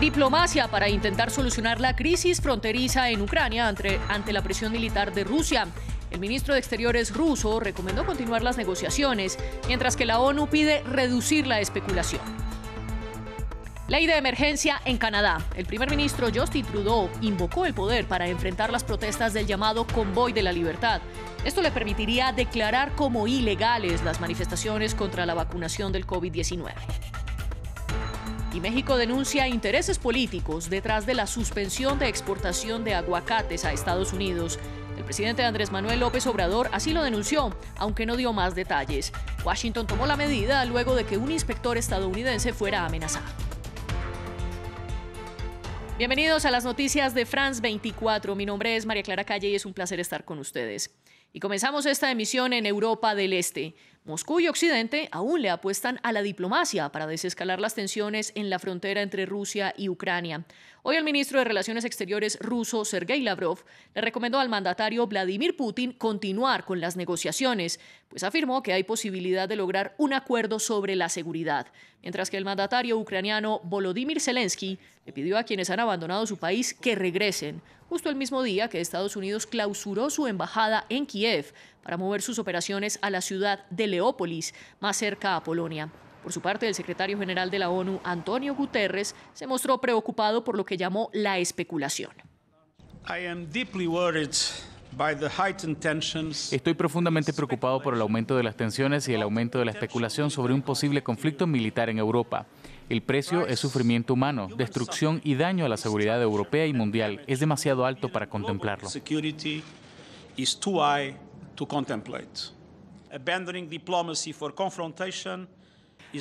Diplomacia para intentar solucionar la crisis fronteriza en Ucrania ante la presión militar de Rusia. El ministro de Exteriores ruso recomendó continuar las negociaciones, mientras que la ONU pide reducir la especulación. Ley de emergencia en Canadá. El primer ministro Justin Trudeau invocó el poder para enfrentar las protestas del llamado Convoy de la Libertad. Esto le permitiría declarar como ilegales las manifestaciones contra la vacunación del COVID-19. Y México denuncia intereses políticos detrás de la suspensión de exportación de aguacates a Estados Unidos. El presidente Andrés Manuel López Obrador así lo denunció, aunque no dio más detalles. Washington tomó la medida luego de que un inspector estadounidense fuera amenazado. Bienvenidos a las noticias de France 24. Mi nombre es María Clara Calle y es un placer estar con ustedes. Y comenzamos esta emisión en Europa del Este. Moscú y Occidente aún le apuestan a la diplomacia para desescalar las tensiones en la frontera entre Rusia y Ucrania. Hoy el ministro de Relaciones Exteriores ruso, Sergei Lavrov, le recomendó al mandatario Vladimir Putin continuar con las negociaciones, pues afirmó que hay posibilidad de lograr un acuerdo sobre la seguridad, mientras que el mandatario ucraniano Volodymyr Zelensky le pidió a quienes han abandonado su país que regresen, justo el mismo día que Estados Unidos clausuró su embajada en Kiev para mover sus operaciones a la ciudad de Leópolis, más cerca a Polonia. Por su parte, el secretario general de la ONU, Antonio Guterres, se mostró preocupado por lo que llamó la especulación. Estoy profundamente preocupado por el aumento de las tensiones y el aumento de la especulación sobre un posible conflicto militar en Europa. El precio es sufrimiento humano, destrucción y daño a la seguridad europea y mundial. Es demasiado alto para contemplarlo.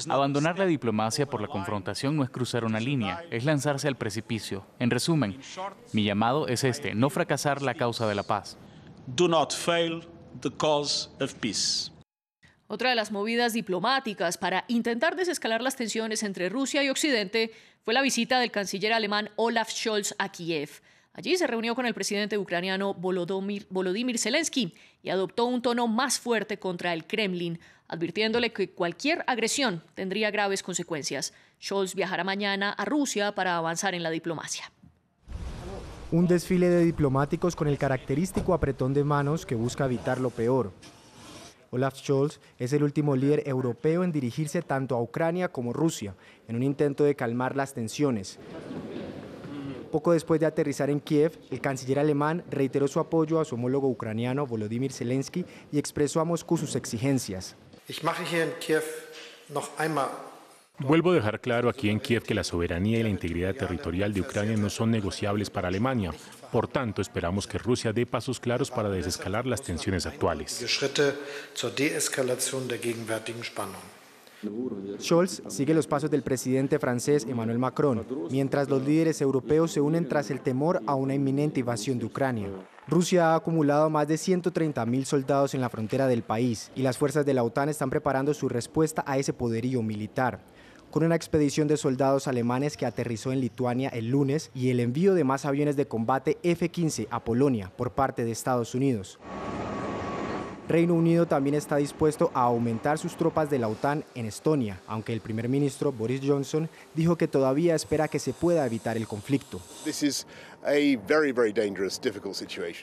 Abandonar la diplomacia por la confrontación no es cruzar una línea, es lanzarse al precipicio. En resumen, mi llamado es este: no fracasar la causa de la paz. Do not fail the cause of peace. Otra de las movidas diplomáticas para intentar desescalar las tensiones entre Rusia y Occidente fue la visita del canciller alemán Olaf Scholz a Kiev. Allí se reunió con el presidente ucraniano Volodymyr Zelensky y adoptó un tono más fuerte contra el Kremlin, advirtiéndole que cualquier agresión tendría graves consecuencias. Scholz viajará mañana a Rusia para avanzar en la diplomacia. Un desfile de diplomáticos con el característico apretón de manos que busca evitar lo peor. Olaf Scholz es el último líder europeo en dirigirse tanto a Ucrania como Rusia, en un intento de calmar las tensiones. Poco después de aterrizar en Kiev, el canciller alemán reiteró su apoyo a su homólogo ucraniano Volodymyr Zelensky y expresó a Moscú sus exigencias. Vuelvo a dejar claro aquí en Kiev que la soberanía y la integridad territorial de Ucrania no son negociables para Alemania. Por tanto, esperamos que Rusia dé pasos claros para desescalar las tensiones actuales. Scholz sigue los pasos del presidente francés Emmanuel Macron, mientras los líderes europeos se unen tras el temor a una inminente invasión de Ucrania. Rusia ha acumulado más de 130.000 soldados en la frontera del país y las fuerzas de la OTAN están preparando su respuesta a ese poderío militar, con una expedición de soldados alemanes que aterrizó en Lituania el lunes y el envío de más aviones de combate F-15 a Polonia por parte de Estados Unidos. Reino Unido también está dispuesto a aumentar sus tropas de la OTAN en Estonia, aunque el primer ministro Boris Johnson dijo que todavía espera que se pueda evitar el conflicto.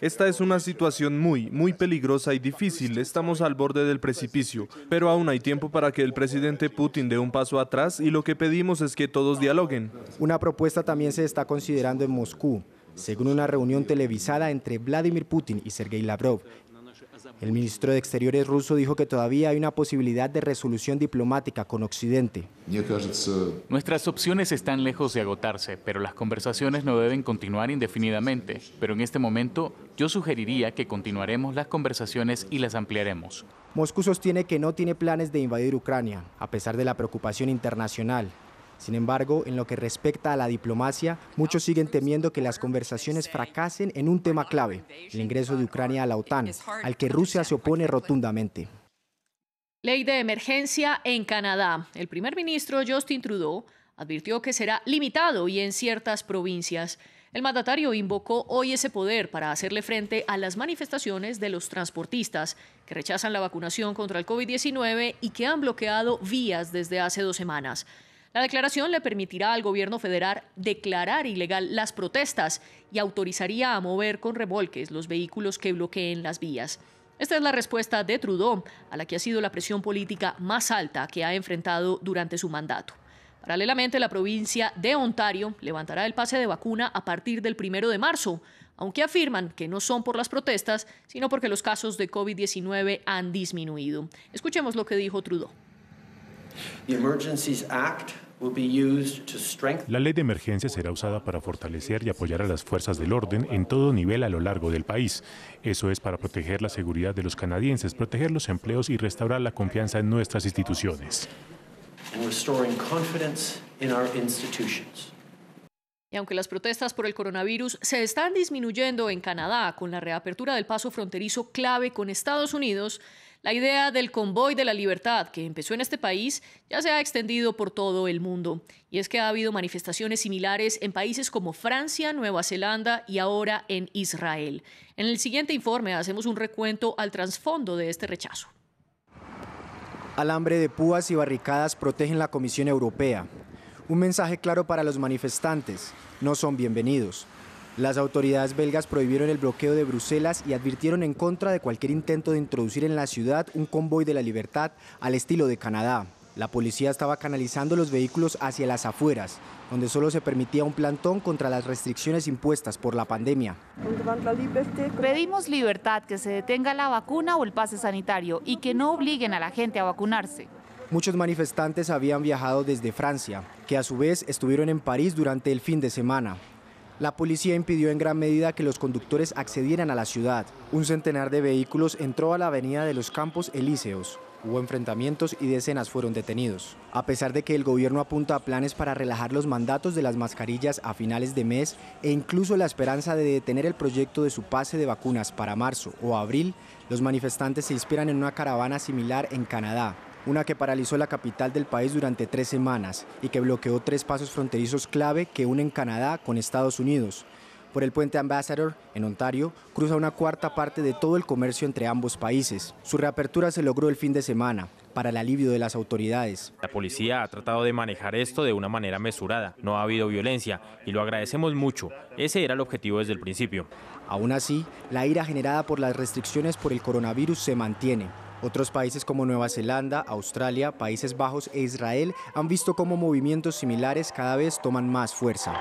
Esta es una situación muy peligrosa y difícil. Estamos al borde del precipicio, pero aún hay tiempo para que el presidente Putin dé un paso atrás y lo que pedimos es que todos dialoguen. Una propuesta también se está considerando en Moscú, según una reunión televisada entre Vladimir Putin y Sergei Lavrov. El ministro de Exteriores ruso dijo que todavía hay una posibilidad de resolución diplomática con Occidente. Nuestras opciones están lejos de agotarse, pero las conversaciones no deben continuar indefinidamente. Pero en este momento, yo sugeriría que continuaremos las conversaciones y las ampliaremos. Moscú sostiene que no tiene planes de invadir Ucrania, a pesar de la preocupación internacional. Sin embargo, en lo que respecta a la diplomacia, muchos siguen temiendo que las conversaciones fracasen en un tema clave, el ingreso de Ucrania a la OTAN, al que Rusia se opone rotundamente. Ley de emergencia en Canadá. El primer ministro Justin Trudeau advirtió que será limitado y en ciertas provincias. El mandatario invocó hoy ese poder para hacerle frente a las manifestaciones de los transportistas que rechazan la vacunación contra el COVID-19 y que han bloqueado vías desde hace 2 semanas. La declaración le permitirá al gobierno federal declarar ilegal las protestas y autorizaría a mover con remolques los vehículos que bloqueen las vías. Esta es la respuesta de Trudeau a la que ha sido la presión política más alta que ha enfrentado durante su mandato. Paralelamente, la provincia de Ontario levantará el pase de vacuna a partir del 1 de marzo, aunque afirman que no son por las protestas, sino porque los casos de COVID-19 han disminuido. Escuchemos lo que dijo Trudeau. La ley de emergencia será usada para fortalecer y apoyar a las fuerzas del orden en todo nivel a lo largo del país. Eso es para proteger la seguridad de los canadienses, proteger los empleos y restaurar la confianza en nuestras instituciones. Y aunque las protestas por el coronavirus se están disminuyendo en Canadá con la reapertura del paso fronterizo clave con Estados Unidos, la idea del convoy de la libertad que empezó en este país ya se ha extendido por todo el mundo. Y es que ha habido manifestaciones similares en países como Francia, Nueva Zelanda y ahora en Israel. En el siguiente informe hacemos un recuento al trasfondo de este rechazo. Alambre de púas y barricadas protegen la Comisión Europea. Un mensaje claro para los manifestantes: no son bienvenidos. Las autoridades belgas prohibieron el bloqueo de Bruselas y advirtieron en contra de cualquier intento de introducir en la ciudad un convoy de la libertad al estilo de Canadá. La policía estaba canalizando los vehículos hacia las afueras, donde solo se permitía un plantón contra las restricciones impuestas por la pandemia. Pedimos libertad, que se detenga la vacuna o el pase sanitario y que no obliguen a la gente a vacunarse. Muchos manifestantes habían viajado desde Francia, que a su vez estuvieron en París durante el fin de semana. La policía impidió en gran medida que los conductores accedieran a la ciudad. Un centenar de vehículos entró a la avenida de los Campos Elíseos. Hubo enfrentamientos y decenas fueron detenidos. A pesar de que el gobierno apunta a planes para relajar los mandatos de las mascarillas a finales de mes e incluso la esperanza de detener el proyecto de su pase de vacunas para marzo o abril, los manifestantes se inspiran en una caravana similar en Canadá, una que paralizó la capital del país durante 3 semanas y que bloqueó 3 pasos fronterizos clave que unen Canadá con Estados Unidos. Por el puente Ambassador, en Ontario, cruza una cuarta parte de todo el comercio entre ambos países. Su reapertura se logró el fin de semana, para el alivio de las autoridades. La policía ha tratado de manejar esto de una manera mesurada. No ha habido violencia y lo agradecemos mucho. Ese era el objetivo desde el principio. Aún así, la ira generada por las restricciones por el coronavirus se mantiene. Otros países como Nueva Zelanda, Australia, Países Bajos e Israel han visto cómo movimientos similares cada vez toman más fuerza.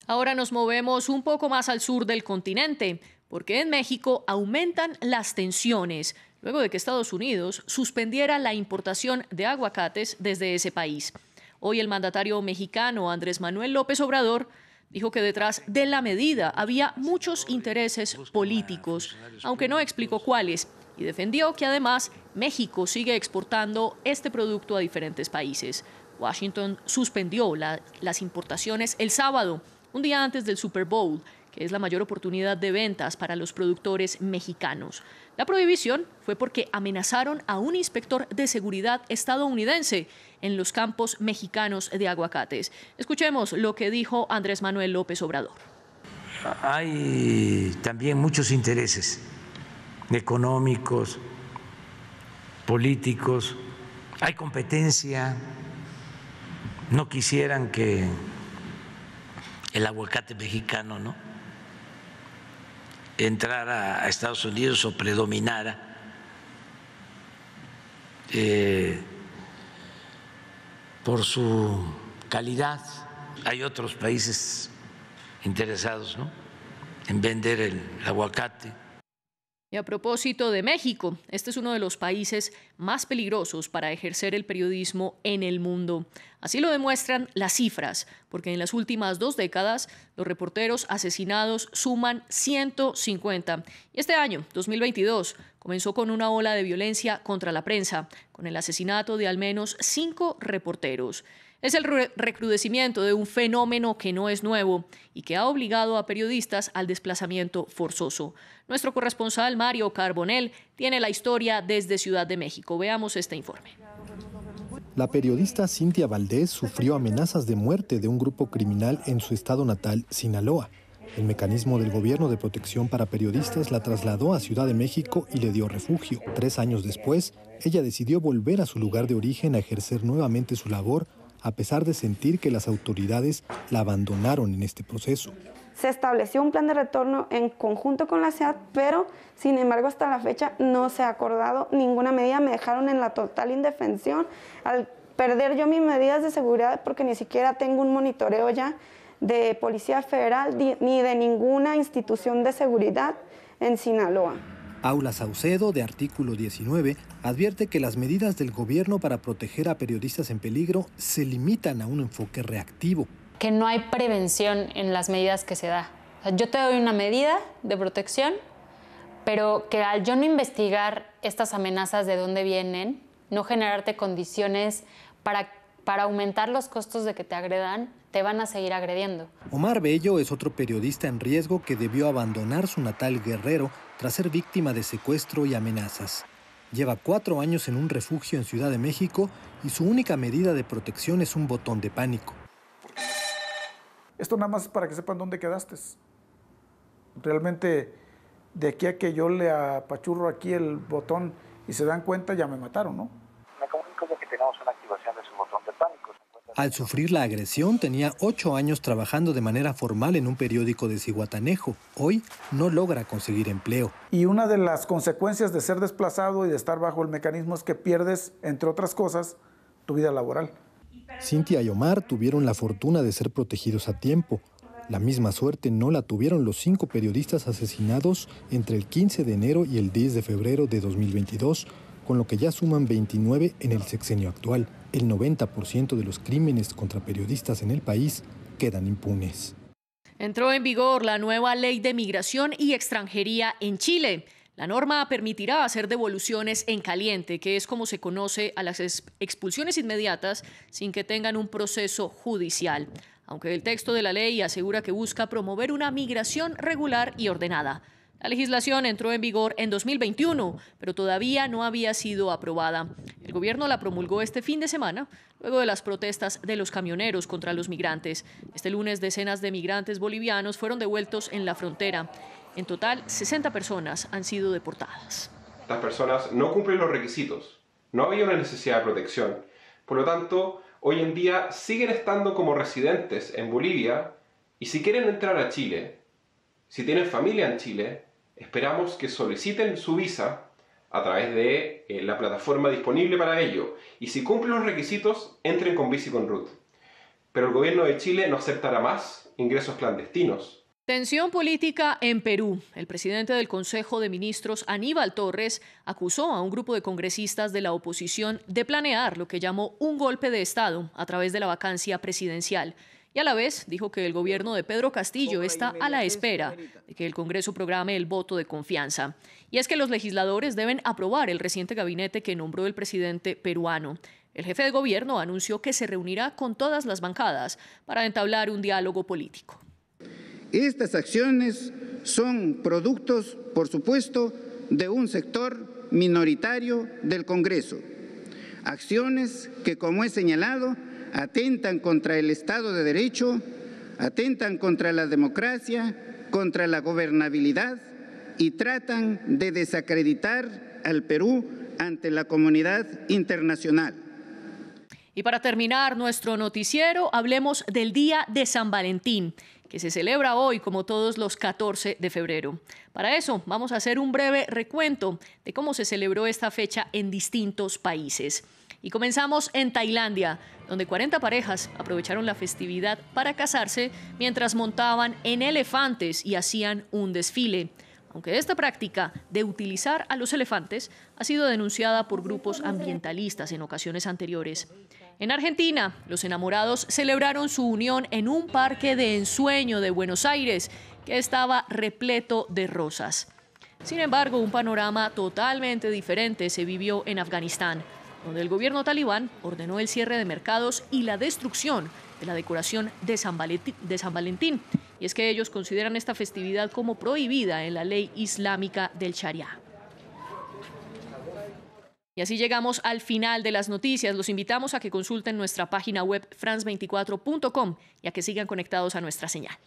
Ahora nos movemos un poco más al sur del continente, porque en México aumentan las tensiones luego de que Estados Unidos suspendiera la importación de aguacates desde ese país. Hoy el mandatario mexicano Andrés Manuel López Obrador dijo que detrás de la medida había muchos intereses políticos, aunque no explicó cuáles, y defendió que además México sigue exportando este producto a diferentes países. Washington suspendió las importaciones el sábado, un día antes del Super Bowl, que es la mayor oportunidad de ventas para los productores mexicanos. La prohibición fue porque amenazaron a un inspector de seguridad estadounidense en los campos mexicanos de aguacates. Escuchemos lo que dijo Andrés Manuel López Obrador. Hay también muchos intereses económicos, políticos, hay competencia, no quisieran que el aguacate mexicano entrara a Estados Unidos o predominara por su calidad. Hay otros países interesados en vender el aguacate. Y a propósito de México, este es uno de los países más peligrosos para ejercer el periodismo en el mundo. Así lo demuestran las cifras, porque en las últimas 2 décadas los reporteros asesinados suman 150. Y este año, 2022, comenzó con una ola de violencia contra la prensa, con el asesinato de al menos 5 reporteros. Es el recrudecimiento de un fenómeno que no es nuevo y que ha obligado a periodistas al desplazamiento forzoso. Nuestro corresponsal Mario Carbonell tiene la historia desde Ciudad de México. Veamos este informe. La periodista Cintia Valdés sufrió amenazas de muerte de un grupo criminal en su estado natal, Sinaloa. El mecanismo del Gobierno de Protección para Periodistas la trasladó a Ciudad de México y le dio refugio. 3 años después, ella decidió volver a su lugar de origen a ejercer nuevamente su labor, a pesar de sentir que las autoridades la abandonaron en este proceso. Se estableció un plan de retorno en conjunto con la SEAD, pero sin embargo hasta la fecha no se ha acordado ninguna medida. Me dejaron en la total indefensión al perder yo mis medidas de seguridad, porque ni siquiera tengo un monitoreo ya de Policía Federal ni de ninguna institución de seguridad en Sinaloa. Aula Saucedo, de Artículo 19, advierte que las medidas del gobierno para proteger a periodistas en peligro se limitan a un enfoque reactivo. Que no hay prevención en las medidas que se da. O sea, yo te doy una medida de protección, pero que al yo no investigar estas amenazas de dónde vienen, no generarte condiciones para aumentar los costos de que te agredan, te van a seguir agrediendo. Omar Bello es otro periodista en riesgo que debió abandonar su natal Guerrero tras ser víctima de secuestro y amenazas. Lleva 4 años en un refugio en Ciudad de México y su única medida de protección es un botón de pánico. Esto nada más es para que sepan dónde quedaste. Realmente, de aquí a que yo le apachurro aquí el botón y se dan cuenta, ya me mataron, ¿no? Me comunico de que tenemos una activación de su botón de pánico. Al sufrir la agresión, tenía 8 años trabajando de manera formal en un periódico de Zihuatanejo. Hoy no logra conseguir empleo. Y una de las consecuencias de ser desplazado y de estar bajo el mecanismo es que pierdes, entre otras cosas, tu vida laboral. Cintia y Omar tuvieron la fortuna de ser protegidos a tiempo. La misma suerte no la tuvieron los 5 periodistas asesinados entre el 15 de enero y el 10 de febrero de 2022, con lo que ya suman 29 en el sexenio actual. El 90% de los crímenes contra periodistas en el país quedan impunes. Entró en vigor la nueva ley de migración y extranjería en Chile. La norma permitirá hacer devoluciones en caliente, que es como se conoce a las expulsiones inmediatas sin que tengan un proceso judicial. Aunque el texto de la ley asegura que busca promover una migración regular y ordenada. La legislación entró en vigor en 2021, pero todavía no había sido aprobada. El gobierno la promulgó este fin de semana, luego de las protestas de los camioneros contra los migrantes. Este lunes, decenas de migrantes bolivianos fueron devueltos en la frontera. En total, 60 personas han sido deportadas. Las personas no cumplen los requisitos, no había una necesidad de protección. Por lo tanto, hoy en día siguen estando como residentes en Bolivia y si quieren entrar a Chile, si tienen familia en Chile, esperamos que soliciten su visa a través de la plataforma disponible para ello. Y si cumplen los requisitos, entren con visa y con RUT. Pero el gobierno de Chile no aceptará más ingresos clandestinos. Tensión política en Perú. El presidente del Consejo de Ministros, Aníbal Torres, acusó a un grupo de congresistas de la oposición de planear lo que llamó un golpe de Estado a través de la vacancia presidencial. Y a la vez dijo que el gobierno de Pedro Castillo está a la espera de que el Congreso programe el voto de confianza. Y es que los legisladores deben aprobar el reciente gabinete que nombró el presidente peruano. El jefe de gobierno anunció que se reunirá con todas las bancadas para entablar un diálogo político. Estas acciones son productos, por supuesto, de un sector minoritario del Congreso. Acciones que, como he señalado, atentan contra el Estado de Derecho, atentan contra la democracia, contra la gobernabilidad y tratan de desacreditar al Perú ante la comunidad internacional. Y para terminar nuestro noticiero, hablemos del Día de San Valentín, que se celebra hoy como todos los 14 de febrero. Para eso vamos a hacer un breve recuento de cómo se celebró esta fecha en distintos países. Y comenzamos en Tailandia, donde 40 parejas aprovecharon la festividad para casarse mientras montaban en elefantes y hacían un desfile. Aunque esta práctica de utilizar a los elefantes ha sido denunciada por grupos ambientalistas en ocasiones anteriores. En Argentina, los enamorados celebraron su unión en un parque de ensueño de Buenos Aires que estaba repleto de rosas. Sin embargo, un panorama totalmente diferente se vivió en Afganistán, donde el gobierno talibán ordenó el cierre de mercados y la destrucción de la decoración de San Valentín. Y es que ellos consideran esta festividad como prohibida en la ley islámica del Sharia. Y así llegamos al final de las noticias. Los invitamos a que consulten nuestra página web france24.com y a que sigan conectados a nuestra señal.